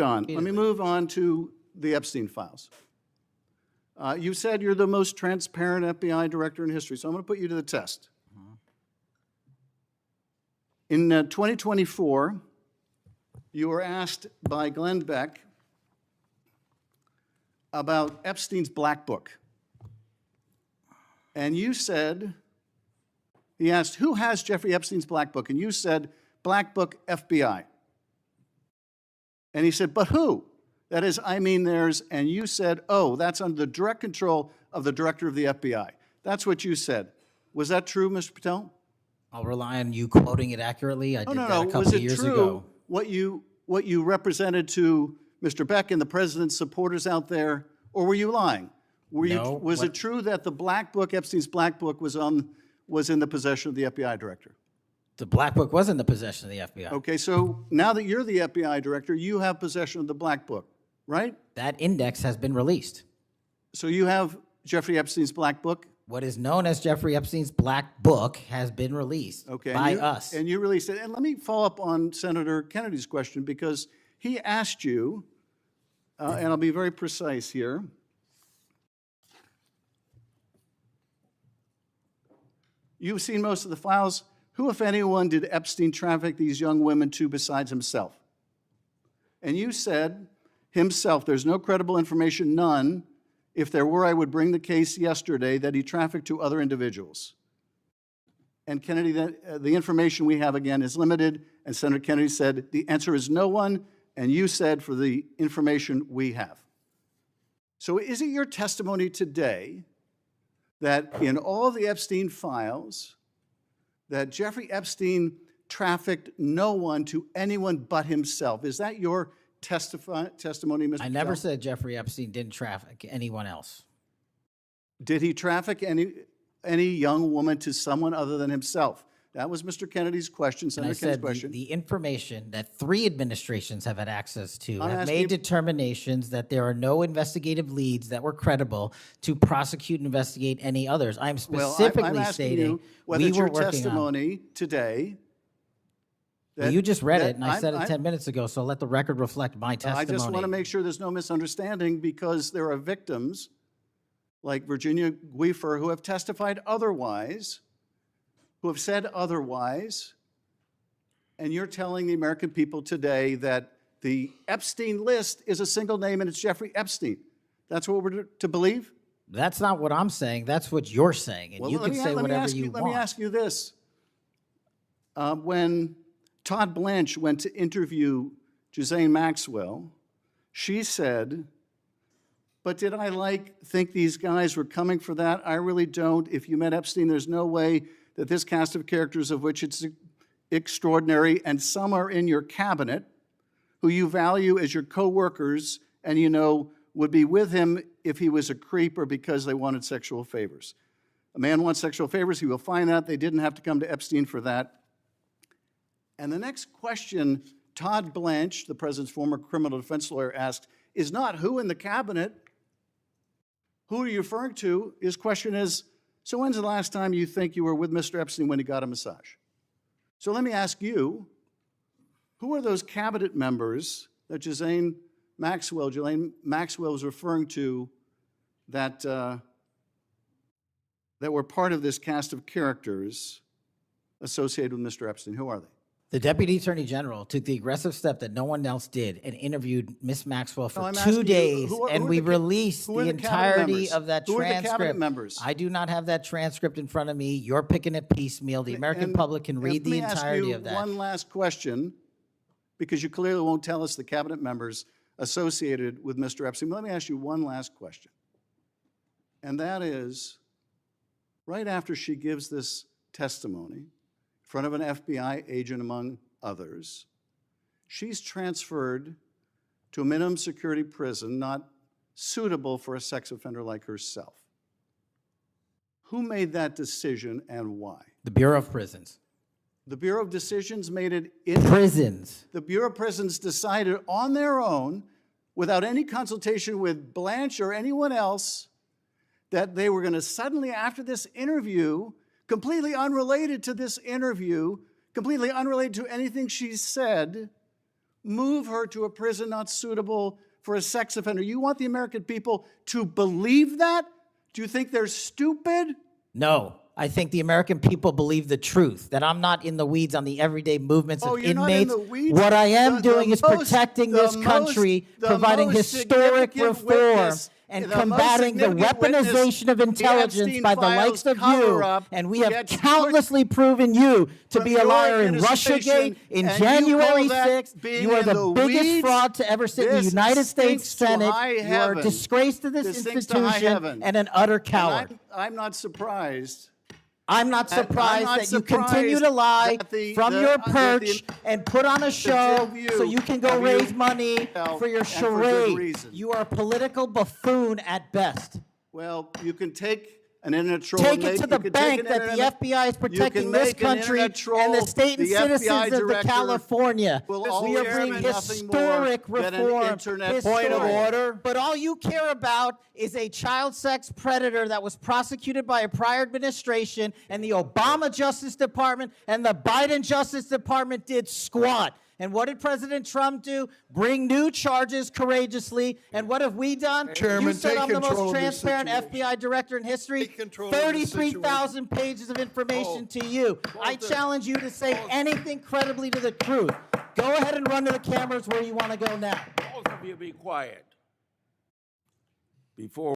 John, let me move on to the Epstein files. You said you're the most transparent FBI director in history, so I'm going to put you to the test. In 2024, you were asked by Glenn Beck about Epstein's Black Book. And you said, he asked, who has Jeffrey Epstein's Black Book? And you said, Black Book, FBI. And he said, but who? That is, I mean theirs. And you said, oh, that's under the direct control of the director of the FBI. That's what you said. Was that true, Mr. Patel? I'll rely on you quoting it accurately. I did that a couple of years ago. Was it true what you represented to Mr. Beck and the president's supporters out there, or were you lying? Was it true that the Black Book, Epstein's Black Book, was in the possession of the FBI director? The Black Book was in the possession of the FBI. Okay, so now that you're the FBI director, you have possession of the Black Book, right? That index has been released. So you have Jeffrey Epstein's Black Book? What is known as Jeffrey Epstein's Black Book has been released by us. And you released it. And let me follow up on Senator Kennedy's question, because he asked you, and I'll be very precise here. You've seen most of the files. Who, if anyone, did Epstein traffic these young women to besides himself? And you said, himself, there's no credible information, none. If there were, I would bring the case yesterday that he trafficked to other individuals. And Kennedy, the information we have, again, is limited. And Senator Kennedy said, the answer is no one. And you said, for the information we have. So is it your testimony today that in all the Epstein files, that Jeffrey Epstein trafficked no one to anyone but himself? Is that your testimony, Mr. I never said Jeffrey Epstein didn't traffic anyone else. Did he traffic any young woman to someone other than himself? That was Mr. Kennedy's question, Senator Kennedy's question. The information that 3 administrations have had access to have made determinations that there are no investigative leads that were credible to prosecute and investigate any others. I'm specifically stating whether it's your testimony today. Well, you just read it, and I said it 10 minutes ago, so let the record reflect my testimony. I just want to make sure there's no misunderstanding, because there are victims like Virginia Guifer who have testified otherwise, who have said otherwise, and you're telling the American people today that the Epstein list is a single name and it's Jeffrey Epstein. That's what we're to believe? That's not what I'm saying. That's what you're saying, and you can say whatever you want. Let me ask you this. When Todd Blanche went to interview Ghislaine Maxwell, she said, but did I think these guys were coming for that? I really don't. If you met Epstein, there's no way that this cast of characters, of which it's extraordinary, and some are in your cabinet, who you value as your co-workers, and you know would be with him if he was a creep or because they wanted sexual favors. A man wants sexual favors, he will find that. They didn't have to come to Epstein for that. And the next question Todd Blanche, the president's former criminal defense lawyer, asked is not who in the cabinet, who are you referring to? His question is, so when's the last time you think you were with Mr. Epstein when he got a massage? So let me ask you, who are those cabinet members that Ghislaine Maxwell was referring to that, that were part of this cast of characters associated with Mr. Epstein? Who are they? The Deputy Attorney General took the aggressive step that no one else did and interviewed Ms. Maxwell for 2 days, and we released the entirety of that transcript. Who are the cabinet members? I do not have that transcript in front of me. You're picking it piecemeal. The American public can read the entirety of that. One last question, because you clearly won't tell us the cabinet members associated with Mr. Epstein. Let me ask you one last question. And that is, right after she gives this testimony, in front of an FBI agent, among others, she's transferred to a minimum security prison not suitable for a sex offender like herself. Who made that decision and why? The Bureau of Prisons. The Bureau of Decisions made it in prisons. The Bureau of Prisons decided on their own, without any consultation with Blanche or anyone else, that they were going to suddenly, after this interview, completely unrelated to this interview, completely unrelated to anything she said, move her to a prison not suitable for a sex offender. You want the American people to believe that? Do you think they're stupid? No. I think the American people believe the truth, that I'm not in the weeds on the everyday movements of you're inmates. not in the weeds? What I am doing is protecting this country, providing historic reform, and combating the weaponization of intelligence by the likes of you. And we have countlessly proven you to be a liar in Russiagate, in January 6th. You are the biggest fraud to ever sit in the United States Senate. You are a disgrace to this institution and an utter coward. I'm not surprised. I'm not surprised that you continue to lie from your perch and put on a show so you can go raise money for your charade. You are a political buffoon at best. Well, you can take an internet troll. Take it to the bank that the FBI is protecting this country and the state and citizens of the California. We are bringing historic reform. Point of order. But all you care about is a child sex predator that was prosecuted by a prior administration, and the Obama Justice Department and the Biden Justice Department did squat. And what did President Trump do? Bring new charges courageously. And what have we done? Chairman, you said I'm the most transparent FBI director in history. 33,000 pages of information to you. I challenge you to say anything credibly to the truth. Go ahead and run to the cameras where you want to go now. Both of you be quiet. Before